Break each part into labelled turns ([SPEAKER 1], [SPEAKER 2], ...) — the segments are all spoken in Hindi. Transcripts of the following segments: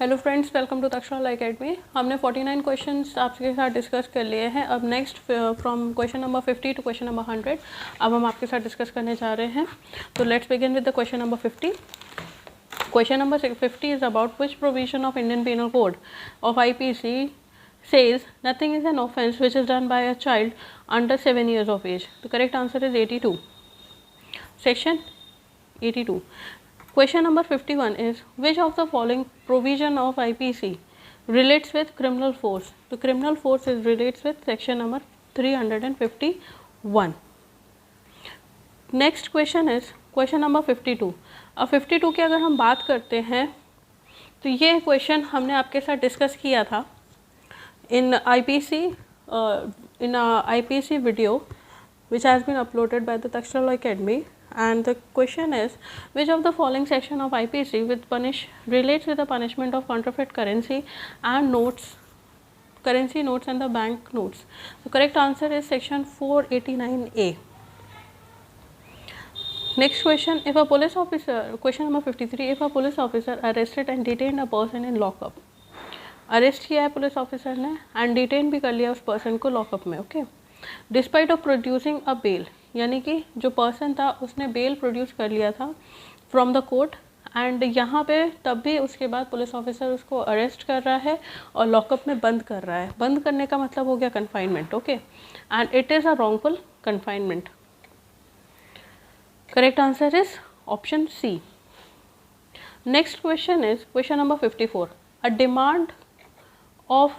[SPEAKER 1] Hello friends, welcome to Takshashila academy. हमने 49 क्वेश्चंस आपके साथ डिस्कस कर लिए हैं। अब next from question number 50 to question number 100 अब हम आपके साथ डिस्कस करने जा रहे हैं। तो let's begin with the question number 50। Question number 50 is about which provision of Indian penal code of IPC says nothing is an offence which is done by a child under 7 years of age. The correct answer is 82. Section 82. Question number 51 is which of the following provision of IPC relates with criminal force? The criminal force is relates with section number 351. Next question is question number 52. अब 52 की अगर हम बात करते हैं तो ये क्वेश्चन हमने आपके साथ डिस्कस किया था in IPC video which has been uploaded by the Tक्षशिला Academy. And the question is which of the following section of IPC relates with the punishment of counterfeit currency and currency notes and the bank notes? The correct answer is section 489A. Next question, if a police officer, question number 53, if a police officer arrested and detained a person in lockup, arrest किया है पुलिस ऑफिसर ने एंड डिटेन भी कर लिया उस पर्सन को लॉकअप में, okay, despite of producing a bail, यानी कि जो पर्सन था उसने बेल प्रोड्यूस कर लिया था फ्रॉम द कोर्ट एंड यहाँ पे तब भी उसके बाद पुलिस ऑफिसर उसको अरेस्ट कर रहा है और लॉकअप में बंद कर रहा है। बंद करने का मतलब हो गया confinement, okay, and it is a wrongful confinement. Correct answer is option C. Next question is question number 54. A demand of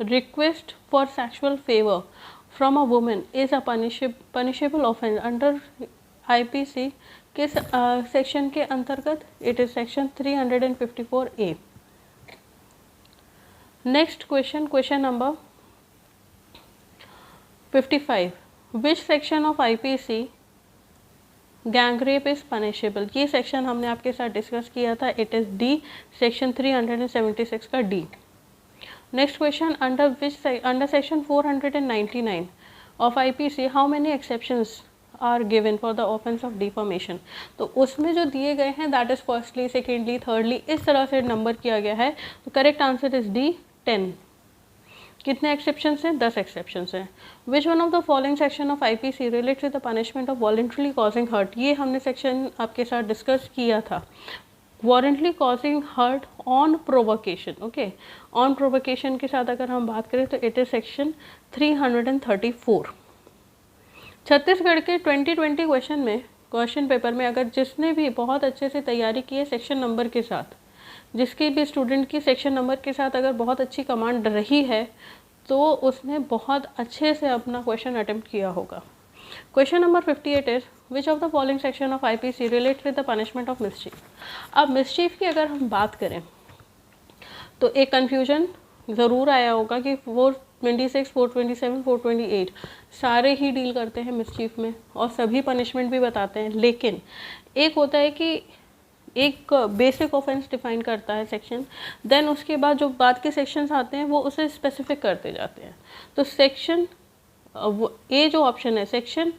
[SPEAKER 1] request for sexual favor from a woman is a punishable offence under IPC किस सेक्शन के अंतर्गत? It is section 354A. Next question, question number 55. Which section of IPC gang rape is punishable? ये सेक्शन हमने आपके साथ डिस्कस किया था, इट इज डी, सेक्शन 376 का D. Next question, under section 499 of IPC how many exceptions are given for the offence of defamation? तो उसमें जो दिए गए हैं that is firstly, secondly, thirdly, इस तरह से नंबर किया गया है। तो करेक्ट आंसर इज डी, 10। कितने एक्सेप्शंस हैं? 10 एक्सेप्शंस हैं। Which one of the following section of IPC relates with the punishment of voluntarily causing hurt? ये हमने सेक्शन आपके साथ डिस्कस किया था। Voluntarily causing hurt on provocation, okay, on provocation के साथ अगर हम बात करें तो इट इज सेक्शन 334। छत्तीसगढ़ के 2020 क्वेश्चन में, क्वेश्चन पेपर में अगर जिसने भी बहुत अच्छे से तैयारी की है सेक्शन नंबर के साथ, जिसकी भी स्टूडेंट की सेक्शन नंबर के साथ अगर बहुत अच्छी कमांड रही है तो उसने बहुत अच्छे से अपना क्वेश्चन अटेम्प्ट किया होगा। Question number 58 is which of the following section of IPC relate with the punishment of mischief? अब मिसचीफ की अगर हम बात करें तो एक कन्फ्यूजन ज़रूर आया होगा कि 426, 427, 428 सारे ही डील करते हैं मिसचीफ में और सभी पनिशमेंट भी बताते हैं, लेकिन एक होता है कि एक बेसिक ऑफेंस डिफाइन करता है सेक्शन, देन उसके बाद जो बाद के सेक्शंस आते हैं वो उसे स्पेसिफिक करते जाते हैं। तो सेक्शन ए जो ऑप्शन है section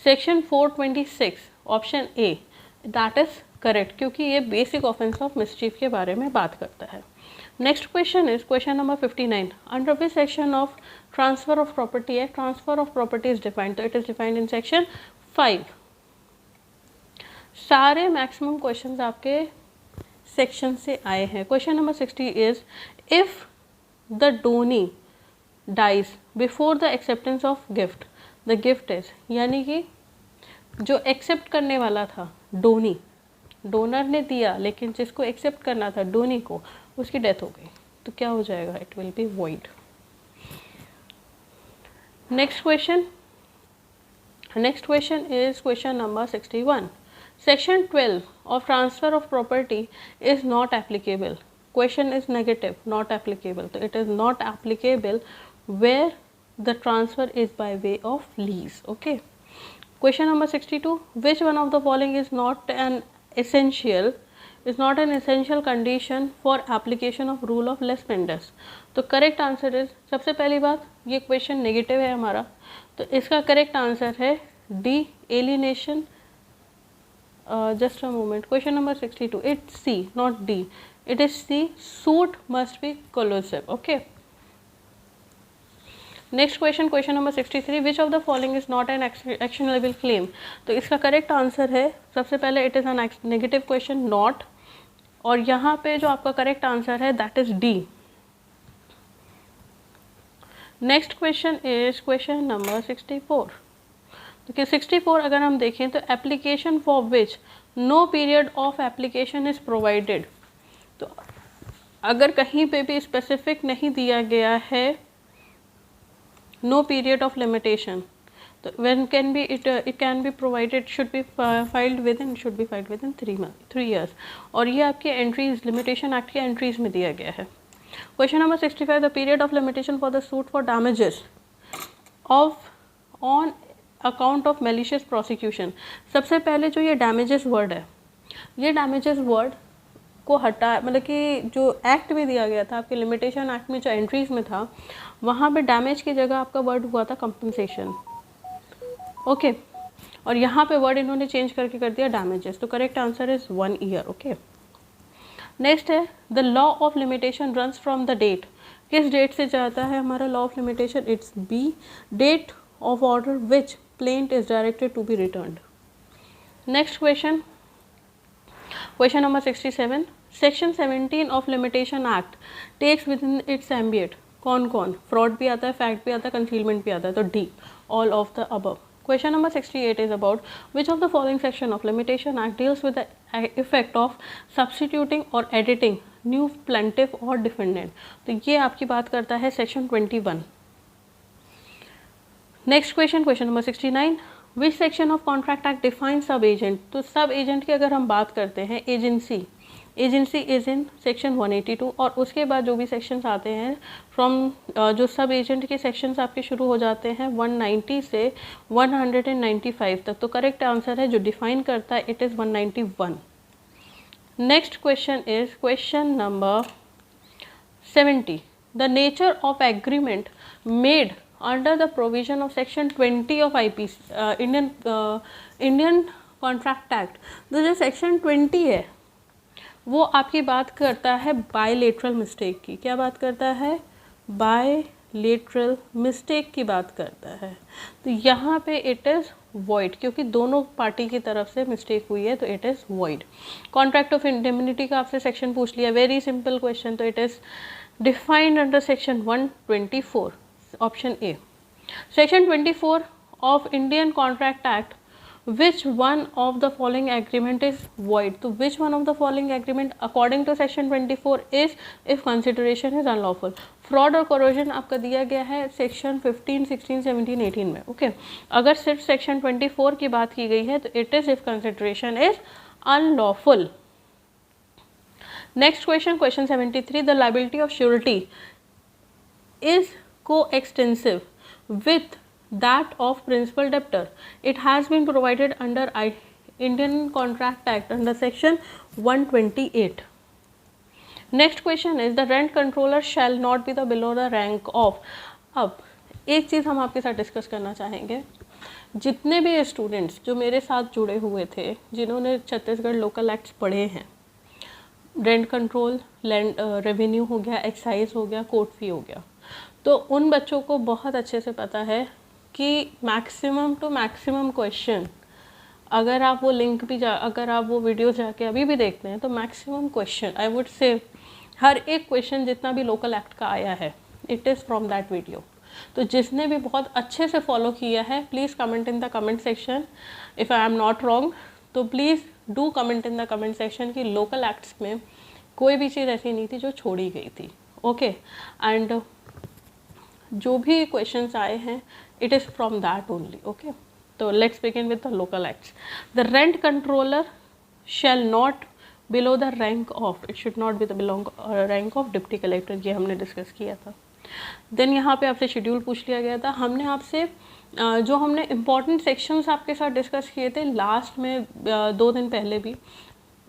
[SPEAKER 1] 426 option A, that is correct, क्योंकि ये बेसिक ऑफेंस ऑफ मिसचीफ के बारे में बात करता है। Next question is question number 59. Under which section of transfer of property है transfer of property is defined? तो it is defined in section 5। सारे मैक्सिमम क्वेश्चंस आपके सेक्शन से आए हैं। Question number 60 is if the donee dies before the acceptance of gift, the gift is, यानी कि जो एक्सेप्ट करने वाला था डोनी, डोनर ने दिया लेकिन जिसको एक्सेप्ट करना था डोनी को, उसकी डेथ हो गई, तो क्या हो जाएगा? It will be void. Next question is question number 61. Section 12 of transfer of property is not applicable. Question is negative, not applicable, तो it is not applicable where the transfer is by way of lease, okay. Question number 62. Which one of the following is not an essential condition for application of rule of less spenders? तो करेक्ट आंसर इज, सबसे पहली बात ये क्वेश्चन नेगेटिव है हमारा, तो इसका करेक्ट आंसर है D, alienation just a moment. Question number 62. It's C, not D. It is C. Suit must be collusive. Okay. Next question, question number 63. Which of the following is not an actionable claim. तो इसका करेक्ट आंसर है, सबसे पहले it is an negative question, not, और यहाँ पे जो आपका करेक्ट आंसर है that is D. Next question is question number 64. तो 64 अगर हम देखें तो application for which no period of application is provided. तो अगर कहीं पे भी स्पेसिफिक नहीं दिया गया है नो पीरियड ऑफ लिमिटेशन, तो when can be it can be provided, should be filed within 3 years. और ये आपके एंट्रीज लिमिटेशन एक्ट के एंट्रीज में दिया गया है. Question number 65. The period of limitation for the suit for damages of on account of malicious prosecution. सबसे पहले जो ये डैमेजेस वर्ड है, ये डैमेजेस वर्ड को हटा, मतलब कि जो एक्ट में दिया गया था, आपके लिमिटेशन एक्ट में जो एंट्रीज में था, वहाँ पे डैमेज की जगह आपका वर्ड हुआ था कंपनसेशन. ओके, और यहाँ पे वर्ड इन्होंने चेंज करके कर दिया डैमेजेस. तो correct answer is 1 year. Okay. Next है the law of limitation runs from the date. किस डेट से जाता है हमारा law of limitation? It's be, date of order which plaint is directed to be returned. Next question, question number 67. Section 17 of limitation act takes within its ambit. कौन कौन? फ्रॉड भी आता है, फैक्ट भी आता है, कंसीलमेंट भी आता है. तो D, all of the above. Question number 68 is about which of the following section of Limitation Act deals with the effect of substituting or editing new plaintiff or defendant. तो ये आपकी बात करता है section 21. Next question, question number 69. Which section of contract act define सब एजेंट. तो सब एजेंट की अगर हम बात करते हैं, एजेंसी इज इन सेक्शन 182, और उसके बाद जो भी सेक्शंस आते हैं फ्रॉम जो सब एजेंट के सेक्शंस आपके शुरू हो जाते हैं 190 से 195 तक. तो करेक्ट आंसर है जो डिफाइन करता है it is 191. Next question is question number 70. The nature of agreement made under the provision of section 20 of IPC Indian contract act. तो जो सेक्शन 20 है वो आपकी बात करता है बायलेटरल मिस्टेक की. क्या बात करता है? बायलेटरल मिस्टेक की बात करता है. तो यहाँ पे इट इज़ वॉइड, क्योंकि दोनों पार्टी की तरफ से मिस्टेक हुई है, तो it is void. Contract of indemnity का आपसे सेक्शन पूछ लिया, वेरी सिंपल क्वेश्चन. तो it is defined under section 124, option A. Section 24 of Indian contract act, which one of the following agreement is void. तो which one of the following agreement according to section 24 is if consideration is unlawful. Fraud और corrosion आपका दिया गया है सेक्शन 15, 16, 17, 18 में. ओके, अगर सिर्फ सेक्शन 24 की बात की गई है तो it is if consideration is unlawful. Next question, question 73. The liability of surety is coextensive with that of principal debtor. It has been provided under Indian Contract Act under section 128. Next question is the rent controller shall not be the below the rank of. अब एक चीज़ हम आपके साथ डिस्कस करना चाहेंगे. जितने भी स्टूडेंट्स जो मेरे साथ जुड़े हुए थे, जिन्होंने छत्तीसगढ़ लोकल एक्ट्स पढ़े हैं, रेंट कंट्रोल, लैंड रेवेन्यू हो गया, एक्साइज हो गया, कोर्ट फी हो गया, तो उन बच्चों को बहुत अच्छे से पता है कि मैक्सिमम टू मैक्सिमम क्वेश्चन, अगर आप वो लिंक भी अगर आप वो वीडियो जाके अभी भी देखते हैं, तो maximum question I would say हर एक क्वेश्चन जितना भी लोकल एक्ट का आया है it is from that video. तो जिसने भी बहुत अच्छे से फॉलो किया है, please comment in the comment section if I am not wrong. तो please do comment in the comment section कि लोकल एक्ट्स में कोई भी चीज़ ऐसी नहीं थी जो छोड़ी गई थी. ओके, एंड जो भी क्वेश्चंस आए हैं it is from that only. Okay, so let's begin with the local acts. The rent controller shall not below the rank of, it should not be the rank of deputy collector. ये हमने डिस्कस किया था. देन यहाँ पे आपसे शेड्यूल पूछ लिया गया था. हमने आपसे जो हमने इम्पॉर्टेंट सेक्शंस आपके साथ डिस्कस किए थे लास्ट में 2 दिन पहले भी,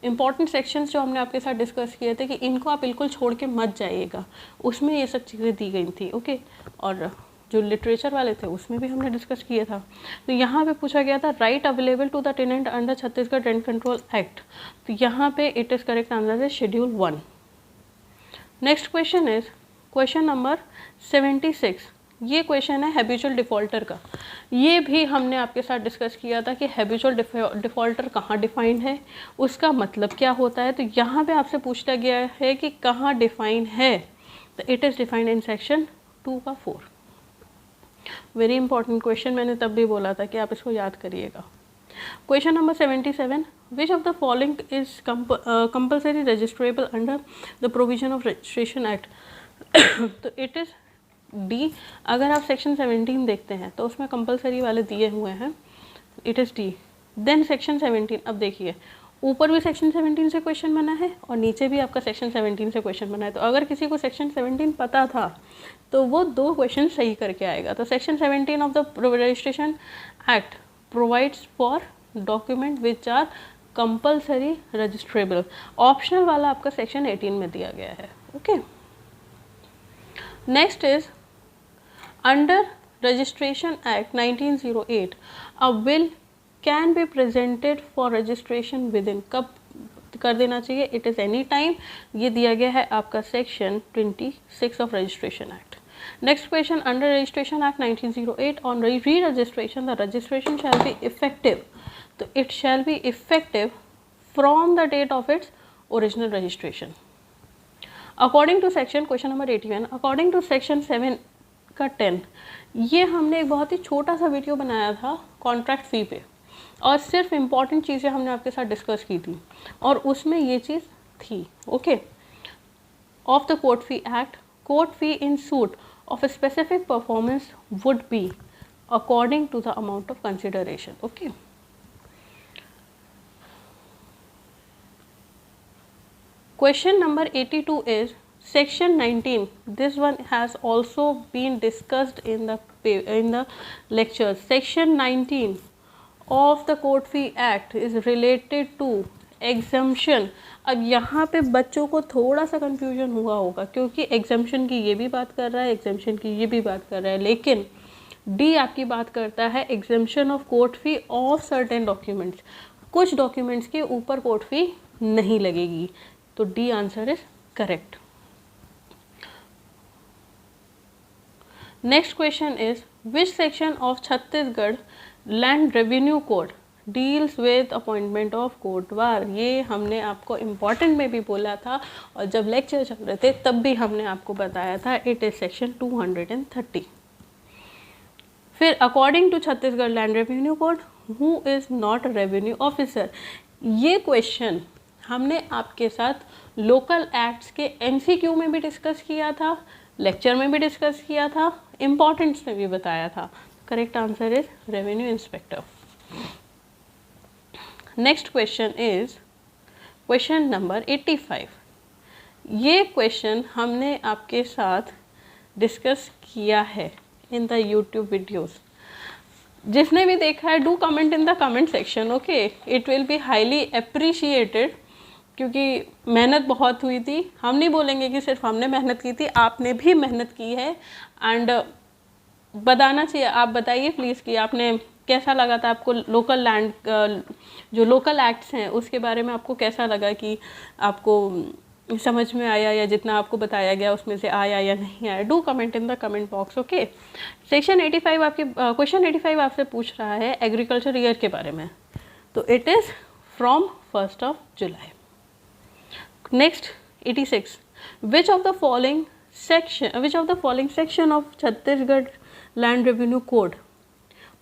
[SPEAKER 1] इम्पॉर्टेंट सेक्शंस जो हमने आपके साथ डिस्कस किए थे कि इनको आप बिल्कुल छोड़ के मत जाइएगा, उसमें ये सब चीज़ें दी गई थी. ओके, और जो लिटरेचर वाले थे उसमें भी हमने डिस्कस किया था। तो यहाँ पे पूछा गया था right available to the tenant under Chhattisgarh rent control act. तो यहाँ पे इट इज़ करेक्ट आंसर है schedule 1। Next question is question number 76। ये क्वेश्चन है हैबिचुअल डिफ़ॉल्टर का। ये भी हमने आपके साथ डिस्कस किया था कि हैबिचुअल डिफ़ॉल्टर कहाँ डिफाइंड है, उसका मतलब क्या होता है। तो यहाँ पे आपसे पूछा गया है कि कहाँ डिफाइन है। तो it is defined in section 2 का 4। वेरी इंपॉर्टेंट क्वेश्चन, मैंने तब भी बोला था कि आप इसको याद करिएगा। Question number 77, which of the following is compulsory registrable under the provision of registration act. तो इट इज़ डी। अगर आप सेक्शन 17 देखते हैं तो उसमें कंपलसरी वाले दिए हुए हैं, it is D. Then section 17, अब देखिए ऊपर भी सेक्शन 17 से क्वेश्चन बना है और नीचे भी आपका सेक्शन 17 से क्वेश्चन बना है। तो अगर किसी को सेक्शन 17 पता था तो वो 2 क्वेश्चन सही करके आएगा। तो section 17 of the registration act provides for document which are compulsory registrable. Optional वाला आपका सेक्शन 18 में दिया गया है। Okay, next is under registration act 1908 a will can be presented for registration within. कब कर देना चाहिए? It is any time. ये दिया गया है आपका section 26 of registration act. Next question, under registration act 1908 on re registration the registration shall be effective. तो it shall be effective from the date of its original registration. According to section, question number 81, according to section 7 का 10, ये हमने एक बहुत ही छोटा सा वीडियो बनाया था कॉन्ट्रैक्ट फ़ी पे, और सिर्फ इम्पॉर्टेंट चीज़ें हमने आपके साथ डिस्कस की थी और उसमें ये चीज़ थी। Okay, of the court fee act, court fee in suit of a specific performance would be according to the amount of consideration. Okay. Question number 82 is section 19. This one has also been discussed in the lectures. Section 19 of the Court Fee Act is related to exemption. अब यहाँ पे बच्चों को थोड़ा सा कन्फ्यूजन हुआ होगा क्योंकि एग्जम्पशन की ये भी बात कर रहा है, एग्जम्पशन की ये भी बात कर रहा है, लेकिन डी आपकी बात करता है exemption of court fee of certain documents. कुछ डॉक्यूमेंट्स के ऊपर कोर्ट फी नहीं लगेगी। तो D answer is correct. Next question is which section of Chhattisgarh land revenue code deals with appointment of कोटवार। ये हमने आपको इम्पॉर्टेंट में भी बोला था और जब लेक्चर चल रहे थे तब भी हमने आपको बताया था। It is section 230। फिर according to Chhattisgarh land revenue code who is not revenue officer. ये क्वेश्चन हमने आपके साथ लोकल एक्ट्स के MCQ में भी डिस्कस किया था, लेक्चर में भी डिस्कस किया था, इम्पॉर्टेंट्स में भी बताया था। Correct answer is revenue inspector. Next question is question number 85। ये क्वेश्चन हमने आपके साथ डिस्कस किया है इन द यूट्यूब वीडियोस। जिसने भी देखा है do comment in the comment section. Okay, it will be highly appreciated क्योंकि मेहनत बहुत हुई थी। हम नहीं बोलेंगे कि सिर्फ हमने मेहनत की थी, आपने भी मेहनत की है एंड बताना चाहिए। आप बताइए प्लीज़ कि आपने कैसा लगा था, आपको लोकल लैंड जो लोकल एक्ट्स हैं उसके बारे में आपको कैसा लगा, कि आपको समझ में आया या जितना आपको बताया गया उसमें से आया या नहीं आया। Do comment in the comment box. Okay, section 85 आपके क्वेश्चन 85 आपसे पूछ रहा है एग्रीकल्चर ईयर के बारे में। तो it is from 1 July. Next 86, which of the following section of Chhattisgarh land revenue code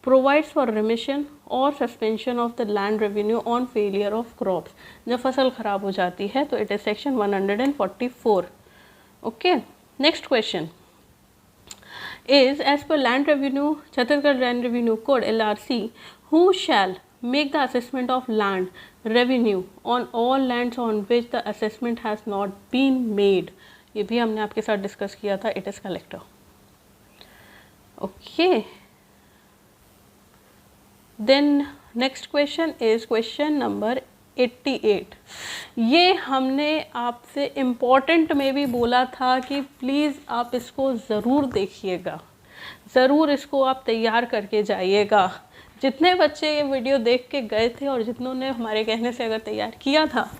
[SPEAKER 1] provides for remission और suspension of the land revenue on failure of crops। जब फसल खराब हो जाती है तो it is section 144। Okay, next question is as per land revenue Chhattisgarh land revenue code LRC who shall make the assessment of land revenue on all lands on which the assessment has not been made। ये भी हमने आपके साथ डिस्कस किया था। it is collector। Okay, then next question is question number 88। ये हमने आपसे इम्पॉर्टेंट में भी बोला था कि प्लीज़ आप इसको ज़रूर देखिएगा। ज़रूर इसको आप तैयार करके जाइएगा। जितने बच्चे ये वीडियो देख के गए थे और जितनों ने हमारे कहने से अगर तैयार किया था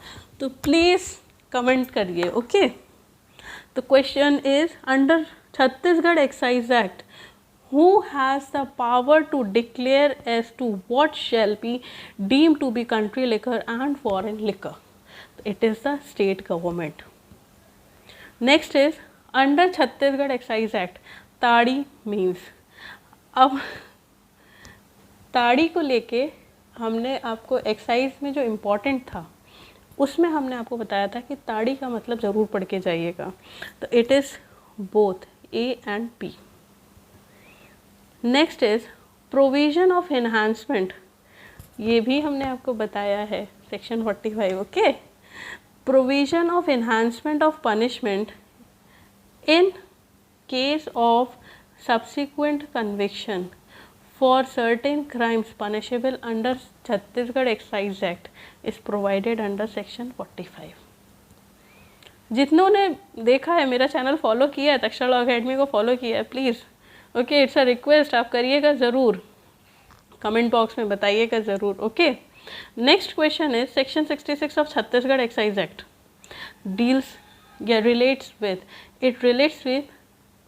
[SPEAKER 1] तो प्लीज़ कमेंट करिए, ओके। तो question is under Chhattisgarh excise act who has the power to declare as to what shall be deemed to be country liquor and foreign liquor? It is the state government. Next is under Chhattisgarh Excise Act, ताड़ी means. अब ताड़ी को लेके हमने आपको एक्साइज में जो इम्पोर्टेंट था उसमें हमने आपको बताया था कि ताड़ी का मतलब ज़रूर पढ़ के जाइएगा। तो it is both A and B. Next is provision of enhancement, ये भी हमने आपको बताया है section 45, okay. Provision of enhancement of punishment in case of subsequent conviction for certain crimes punishable under Chhattisgarh excise act is provided under section 45। जितनों ने देखा है, मेरा चैनल फॉलो किया है, तक्षरा लॉ अकेडमी को फॉलो किया है, please okay, it's a request, आप करिएगा ज़रूर, कमेंट बॉक्स में बताइएगा ज़रूर, okay. Next question is section 66 of Chhattisgarh excise act deals या relates with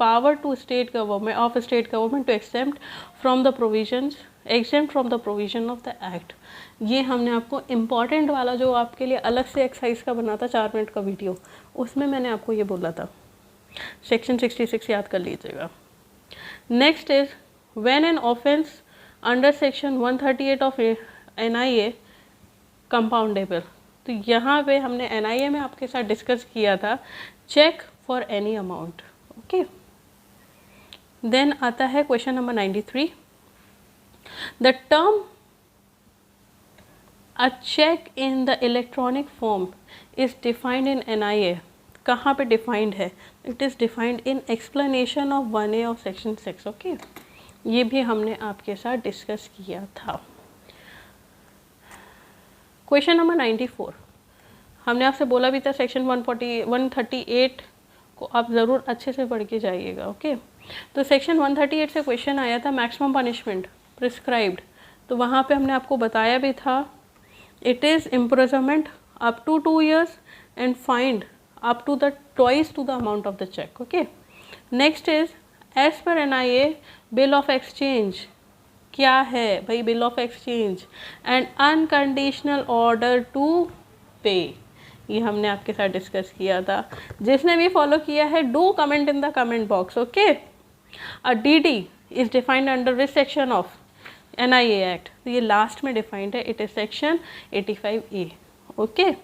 [SPEAKER 1] power to state government to exempt from the provision of the act. ये हमने आपको इम्पॉर्टेंट वाला जो आपके लिए अलग से एक्साइज का बना था 4 मिनट का वीडियो, उसमें मैंने आपको ये बोला था। सेक्शन 66 याद कर लीजिएगा। Next is when an offence under section 138 of NIA compoundable. तो यहाँ पे हमने NIA में आपके साथ डिस्कस किया था cheque for any amount, okay. Then आता है question number 93, the term a cheque in the electronic form is defined in NIA। कहाँ पे डिफाइंड है? It is defined in explanation of 1A of section 6, okay. ये भी हमने आपके साथ डिस्कस किया था। क्वेश्चन नंबर 94, हमने आपसे बोला भी था सेक्शन 138 को आप ज़रूर अच्छे से पढ़ के जाइएगा, ओके। तो सेक्शन 138 से क्वेश्चन आया था मैक्सिमम पनिशमेंट प्रिस्क्राइब्ड, तो वहाँ पे हमने आपको बताया भी था it is imprisonment up to 2 years and fined up to the twice to the amount of the check, okay. Next is as per NIA bill of exchange क्या है भाई? bill of exchange and unconditional order to pay, ये हमने आपके साथ डिस्कस किया था। जिसने भी फॉलो किया है do comment in the comment box, okay. A DD is defined under which section of NIA act? तो ये लास्ट में डिफाइंड है, it is section 85A, okay.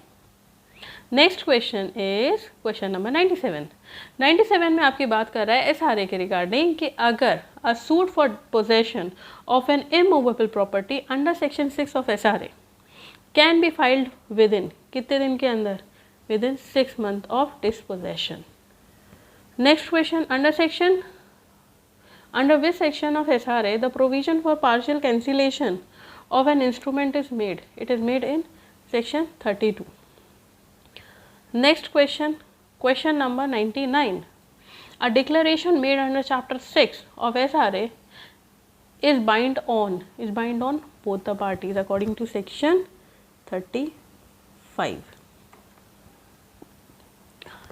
[SPEAKER 1] Next question is question number 97। 97 में आपकी बात कर रहा है SRA के रिगार्डिंग कि अगर अ suit for possession of N immovable property under section 6 of SRA can be filed with in कितने दिन के अंदर? With in 6 months of disposition. Next question under which section of SRA the provision for partial cancellation of an instrument is made? It is made in section 32। Next question, question number 99. A declaration made under chapter 6 of SRA is bind on both the parties according to section 35.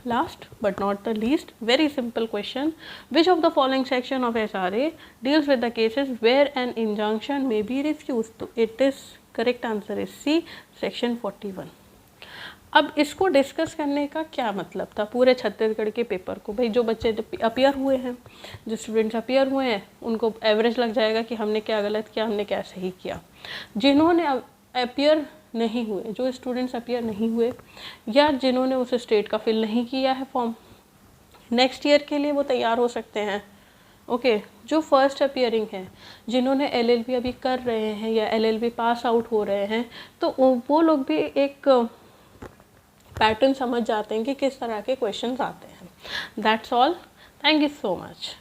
[SPEAKER 1] Last but not the least, very simple question, which of the following section of SRA deals with the cases where an injunction may be refused? So it is correct answer is C, section 41. अब इसको डिस्कस करने का क्या मतलब था पूरे छत्तीसगढ़ के पेपर को? भाई जो बच्चे अपीयर हुए हैं, जो स्टूडेंट्स अपीयर हुए हैं, उनको एवरेज लग जाएगा कि हमने क्या गलत किया, हमने क्या सही किया। जिन्होंने अपीयर नहीं हुए, जो स्टूडेंट्स अपीयर नहीं हुए या जिन्होंने उस स्टेट का फिल नहीं किया है फॉर्म, नेक्स्ट ईयर के लिए वो तैयार हो सकते हैं, ओके। जो फर्स्ट अपीयरिंग है, जिन्होंने LLB अभी कर रहे हैं या LLB पास आउट हो रहे हैं, तो वो लोग भी एक पैटर्न समझ जाते हैं कि किस तरह के क्वेश्चंस आते हैं। That's all, thank you so much.